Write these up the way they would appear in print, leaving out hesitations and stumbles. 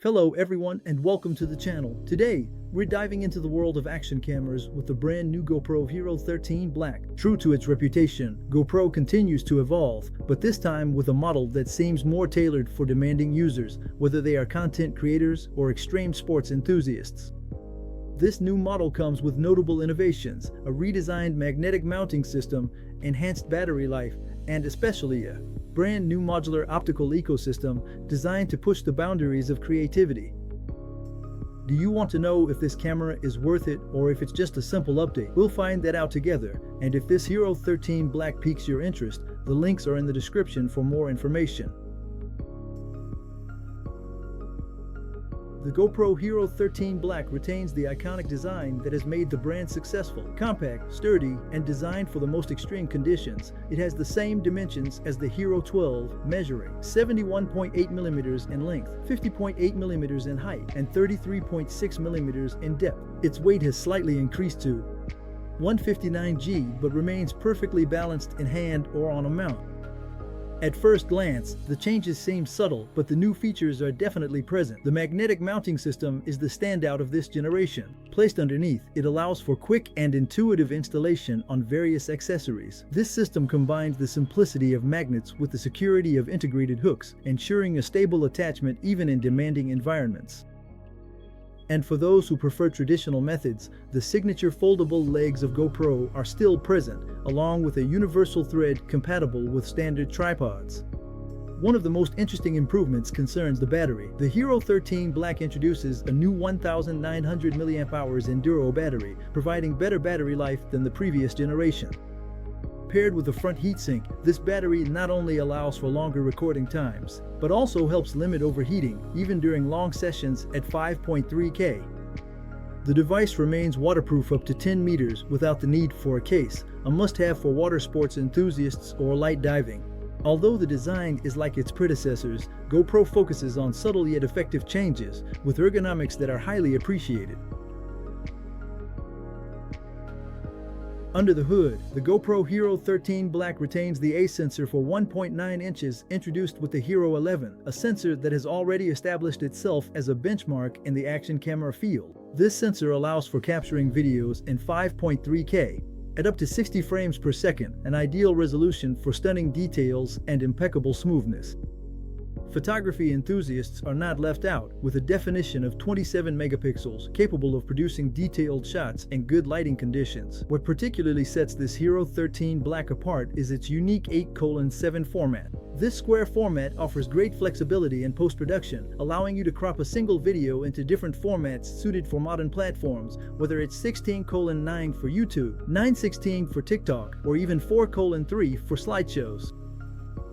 Hello everyone and welcome to the channel. Today, we're diving into the world of action cameras with the brand new GoPro HERO 13 Black. True to its reputation, GoPro continues to evolve, but this time with a model that seems more tailored for demanding users, whether they are content creators or extreme sports enthusiasts. This new model comes with notable innovations, a redesigned magnetic mounting system, enhanced battery life, and especially a brand new modular optical ecosystem designed to push the boundaries of creativity. Do you want to know if this camera is worth it or if it's just a simple update? We'll find that out together, and if this HERO 13 Black piques your interest, the links are in the description for more information. The GoPro HERO 13 Black retains the iconic design that has made the brand successful. Compact, sturdy, and designed for the most extreme conditions, it has the same dimensions as the HERO 12, measuring 71.8mm in length, 50.8mm in height, and 33.6mm in depth. Its weight has slightly increased to 159 g, but remains perfectly balanced in hand or on a mount. At first glance, the changes seem subtle, but the new features are definitely present. The magnetic mounting system is the standout of this generation. Placed underneath, it allows for quick and intuitive installation on various accessories. This system combines the simplicity of magnets with the security of integrated hooks, ensuring a stable attachment even in demanding environments. And for those who prefer traditional methods, the signature foldable legs of GoPro are still present, along with a universal thread compatible with standard tripods. One of the most interesting improvements concerns the battery. The HERO 13 Black introduces a new 1900 mAh Enduro battery, providing better battery life than the previous generation. Paired with a front heatsink, this battery not only allows for longer recording times, but also helps limit overheating, even during long sessions at 5.3K. The device remains waterproof up to 10 meters without the need for a case, a must-have for water sports enthusiasts or light diving. Although the design is like its predecessors, GoPro focuses on subtle yet effective changes, with ergonomics that are highly appreciated. Under the hood, the GoPro HERO 13 Black retains the A sensor for 1.9 inches introduced with the HERO 11, a sensor that has already established itself as a benchmark in the action camera field. This sensor allows for capturing videos in 5.3K at up to 60 frames per second, an ideal resolution for stunning details and impeccable smoothness. Photography enthusiasts are not left out, with a definition of 27 megapixels capable of producing detailed shots in good lighting conditions. What particularly sets this HERO 13 Black apart is its unique 8:7 format. This square format offers great flexibility in post-production, allowing you to crop a single video into different formats suited for modern platforms, whether it's 16:9 for YouTube, 9:16 for TikTok, or even 4:3 for slideshows.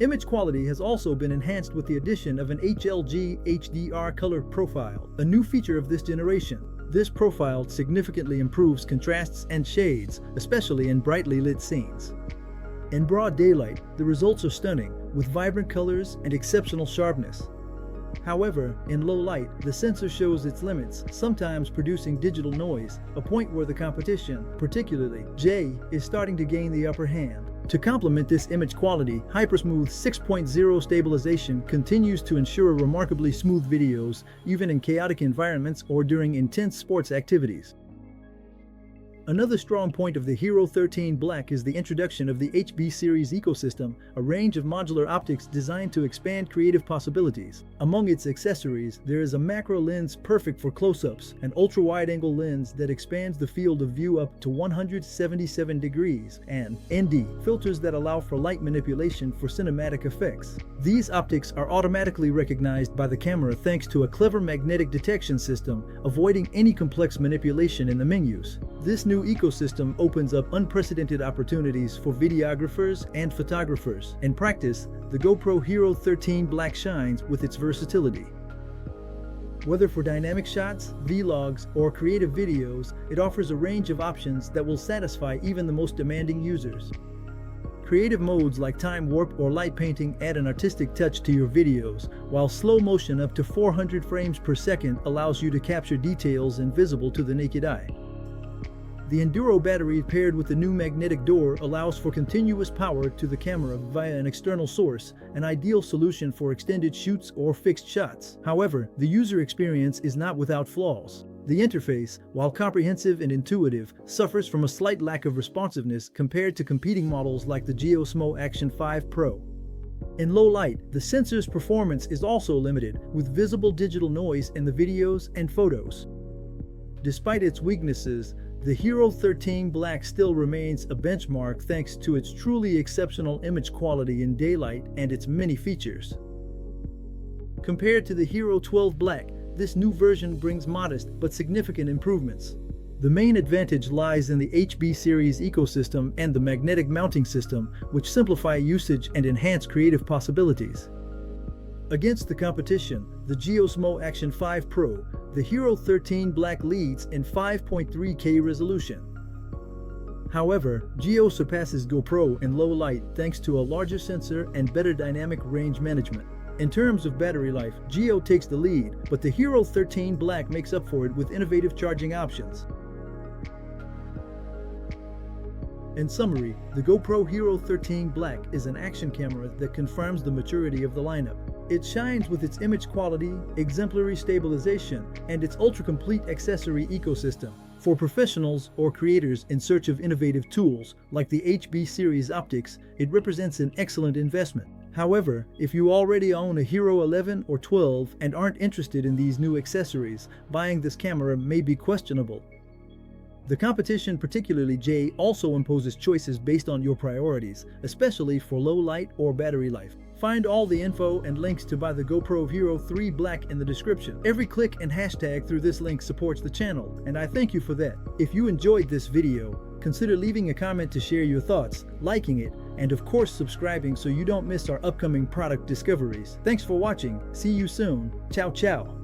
Image quality has also been enhanced with the addition of an HLG HDR color profile, a new feature of this generation. This profile significantly improves contrasts and shades, especially in brightly lit scenes. In broad daylight, the results are stunning, with vibrant colors and exceptional sharpness. However, in low light, the sensor shows its limits, sometimes producing digital noise, a point where the competition, particularly J, is starting to gain the upper hand. To complement this image quality, HyperSmooth 6.0 stabilization continues to ensure remarkably smooth videos, even in chaotic environments or during intense sports activities. Another strong point of the HERO 13 Black is the introduction of the HB series ecosystem, a range of modular optics designed to expand creative possibilities. Among its accessories, there is a macro lens perfect for close-ups, an ultra-wide-angle lens that expands the field of view up to 177 degrees, and ND filters that allow for light manipulation for cinematic effects. These optics are automatically recognized by the camera thanks to a clever magnetic detection system, avoiding any complex manipulation in the menus. This new ecosystem opens up unprecedented opportunities for videographers and photographers. In practice, the GoPro HERO 13 Black shines with its versatility. Whether for dynamic shots, vlogs, or creative videos, it offers a range of options that will satisfy even the most demanding users. Creative modes like time warp or light painting add an artistic touch to your videos, while slow motion up to 400 frames per second allows you to capture details invisible to the naked eye. The Enduro battery paired with the new magnetic door allows for continuous power to the camera via an external source, an ideal solution for extended shoots or fixed shots. However, the user experience is not without flaws. The interface, while comprehensive and intuitive, suffers from a slight lack of responsiveness compared to competing models like the GoPro Action 5 Pro. In low light, the sensor's performance is also limited, with visible digital noise in the videos and photos. Despite its weaknesses, the Hero 13 Black still remains a benchmark thanks to its truly exceptional image quality in daylight and its many features. Compared to the Hero 12 Black, this new version brings modest but significant improvements. The main advantage lies in the HB series ecosystem and the magnetic mounting system, which simplify usage and enhance creative possibilities. Against the competition, the GoPro Action 5 Pro, the Hero 13 Black leads in 5.3K resolution. However, Geo surpasses GoPro in low light thanks to a larger sensor and better dynamic range management. In terms of battery life, Geo takes the lead, but the Hero 13 Black makes up for it with innovative charging options. In summary, the GoPro Hero 13 Black is an action camera that confirms the maturity of the lineup. It shines with its image quality, exemplary stabilization, and its ultra-complete accessory ecosystem. For professionals or creators in search of innovative tools, like the HB series optics, it represents an excellent investment. However, if you already own a Hero 11 or 12 and aren't interested in these new accessories, buying this camera may be questionable. The competition, particularly J, also imposes choices based on your priorities, especially for low light or battery life. Find all the info and links to buy the GoPro Hero 3 Black in the description. Every click and hashtag through this link supports the channel, and I thank you for that. If you enjoyed this video, consider leaving a comment to share your thoughts, liking it, and of course subscribing so you don't miss our upcoming product discoveries. Thanks for watching. See you soon. Ciao ciao.